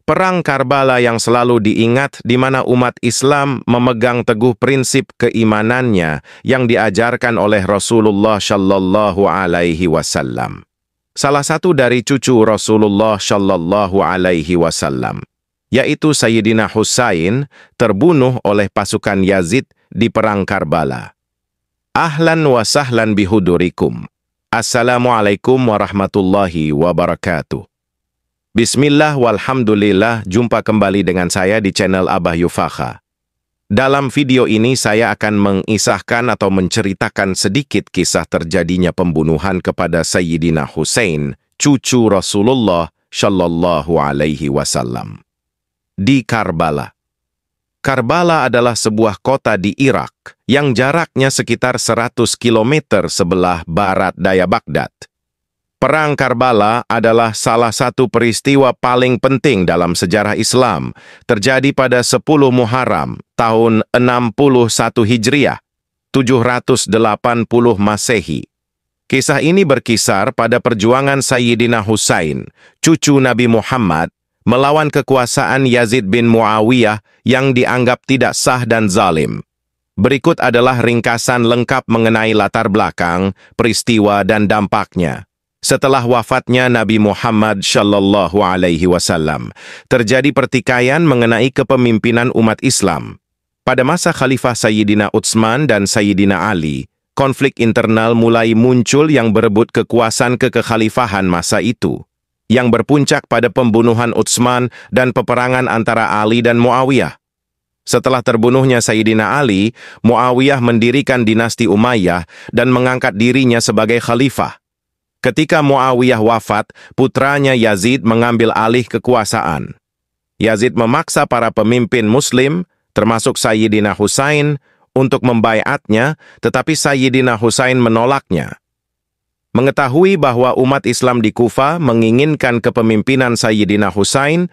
Perang Karbala yang selalu diingat di mana umat Islam memegang teguh prinsip keimanannya yang diajarkan oleh Rasulullah Shallallahu Alaihi Wasallam. Salah satu dari cucu Rasulullah Shallallahu Alaihi Wasallam, yaitu Sayyidina Husain, terbunuh oleh pasukan Yazid di Perang Karbala. Ahlan wa sahlan bihudurikum. Assalamualaikum warahmatullahi wabarakatuh. Bismillah walhamdulillah, jumpa kembali dengan saya di channel Abah Yufakha. Dalam video ini saya akan mengisahkan atau menceritakan sedikit kisah terjadinya pembunuhan kepada Sayyidina Husain, cucu Rasulullah Shallallahu Alaihi Wasallam. Di Karbala. Karbala adalah sebuah kota di Irak yang jaraknya sekitar 100 km sebelah barat daya Baghdad. Perang Karbala adalah salah satu peristiwa paling penting dalam sejarah Islam, terjadi pada 10 Muharram, tahun 61 Hijriah, 780 Masehi. Kisah ini berkisar pada perjuangan Sayyidina Husain, cucu Nabi Muhammad, melawan kekuasaan Yazid bin Muawiyah yang dianggap tidak sah dan zalim. Berikut adalah ringkasan lengkap mengenai latar belakang, peristiwa, dan dampaknya. Setelah wafatnya Nabi Muhammad Shallallahu Alaihi Wasallam, terjadi pertikaian mengenai kepemimpinan umat Islam. Pada masa Khalifah Sayyidina Utsman dan Sayyidina Ali, konflik internal mulai muncul yang berebut kekuasaan kekhalifahan masa itu, yang berpuncak pada pembunuhan Utsman dan peperangan antara Ali dan Muawiyah. Setelah terbunuhnya Sayyidina Ali, Muawiyah mendirikan dinasti Umayyah dan mengangkat dirinya sebagai khalifah. Ketika Muawiyah wafat, putranya Yazid mengambil alih kekuasaan. Yazid memaksa para pemimpin Muslim, termasuk Sayyidina Husain, untuk membaiatnya, tetapi Sayyidina Husain menolaknya. Mengetahui bahwa umat Islam di Kufa menginginkan kepemimpinan Sayyidina Husain,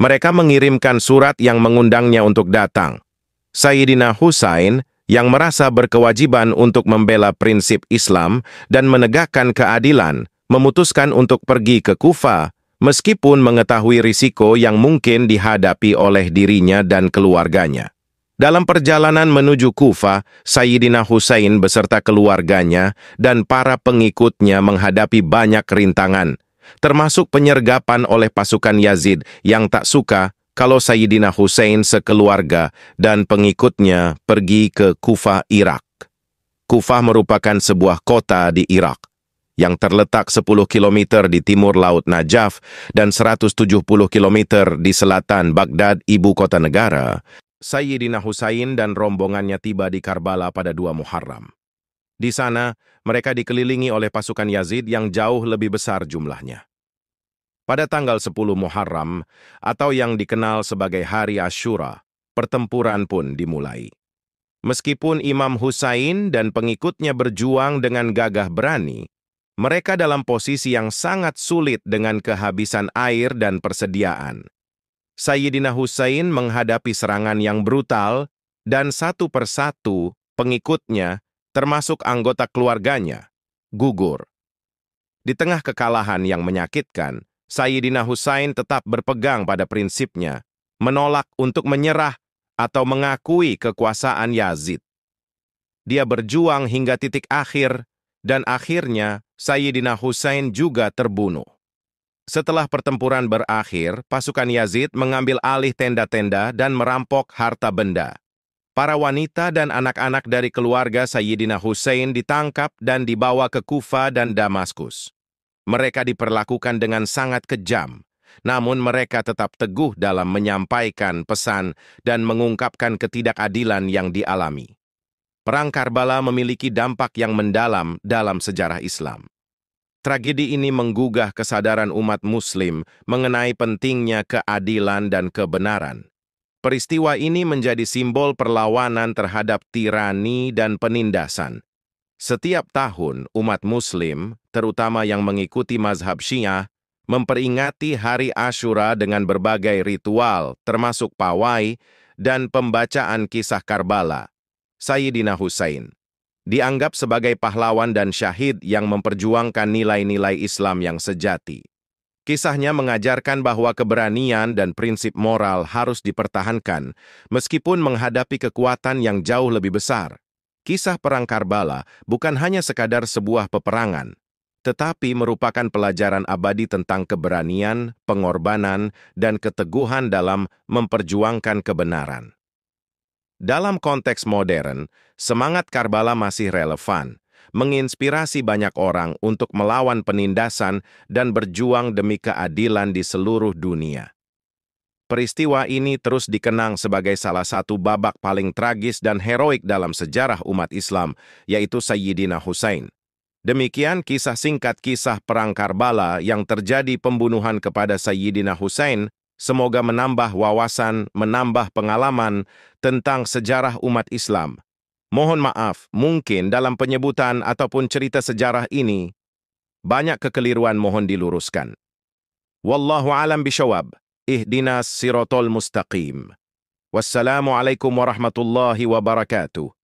mereka mengirimkan surat yang mengundangnya untuk datang. Sayyidina Husain yang merasa berkewajiban untuk membela prinsip Islam dan menegakkan keadilan, memutuskan untuk pergi ke Kufa, meskipun mengetahui risiko yang mungkin dihadapi oleh dirinya dan keluarganya. Dalam perjalanan menuju Kufa, Sayyidina Husain beserta keluarganya dan para pengikutnya menghadapi banyak rintangan, termasuk penyergapan oleh pasukan Yazid yang tak suka kalau Sayyidina Husain sekeluarga dan pengikutnya pergi ke Kufah, Irak. Kufah merupakan sebuah kota di Irak yang terletak 10 km di timur Laut Najaf dan 170 km di selatan Baghdad, ibu kota negara. Sayyidina Husain dan rombongannya tiba di Karbala pada 2 Muharram. Di sana, mereka dikelilingi oleh pasukan Yazid yang jauh lebih besar jumlahnya. Pada tanggal 10 Muharram, atau yang dikenal sebagai Hari Ashura, pertempuran pun dimulai. Meskipun Imam Husain dan pengikutnya berjuang dengan gagah berani, mereka dalam posisi yang sangat sulit dengan kehabisan air dan persediaan. Sayyidina Husain menghadapi serangan yang brutal, dan satu persatu pengikutnya, termasuk anggota keluarganya, gugur. Di tengah kekalahan yang menyakitkan, Sayyidina Husain tetap berpegang pada prinsipnya, menolak untuk menyerah atau mengakui kekuasaan Yazid. Dia berjuang hingga titik akhir, dan akhirnya Sayyidina Husain juga terbunuh. Setelah pertempuran berakhir, pasukan Yazid mengambil alih tenda-tenda dan merampok harta benda. Para wanita dan anak-anak dari keluarga Sayyidina Husain ditangkap dan dibawa ke Kufa dan Damaskus. Mereka diperlakukan dengan sangat kejam, namun mereka tetap teguh dalam menyampaikan pesan dan mengungkapkan ketidakadilan yang dialami. Perang Karbala memiliki dampak yang mendalam dalam sejarah Islam. Tragedi ini menggugah kesadaran umat Muslim mengenai pentingnya keadilan dan kebenaran. Peristiwa ini menjadi simbol perlawanan terhadap tirani dan penindasan. Setiap tahun, umat Muslim, terutama yang mengikuti mazhab Syiah, memperingati Hari Ashura dengan berbagai ritual, termasuk pawai dan pembacaan kisah Karbala. Sayyidina Husain dianggap sebagai pahlawan dan syahid yang memperjuangkan nilai-nilai Islam yang sejati. Kisahnya mengajarkan bahwa keberanian dan prinsip moral harus dipertahankan, meskipun menghadapi kekuatan yang jauh lebih besar. Kisah Perang Karbala bukan hanya sekadar sebuah peperangan, tetapi merupakan pelajaran abadi tentang keberanian, pengorbanan, dan keteguhan dalam memperjuangkan kebenaran. Dalam konteks modern, semangat Karbala masih relevan, menginspirasi banyak orang untuk melawan penindasan dan berjuang demi keadilan di seluruh dunia. Peristiwa ini terus dikenang sebagai salah satu babak paling tragis dan heroik dalam sejarah umat Islam, yaitu Sayyidina Husain. Demikian kisah singkat kisah Perang Karbala yang terjadi pembunuhan kepada Sayyidina Husain. Semoga menambah wawasan, menambah pengalaman tentang sejarah umat Islam. Mohon maaf, mungkin dalam penyebutan ataupun cerita sejarah ini, banyak kekeliruan mohon diluruskan. Wallahu alam bisyawab. Ihdinas siratal mustaqim. Wassalamualaikum warahmatullahi wabarakatuh.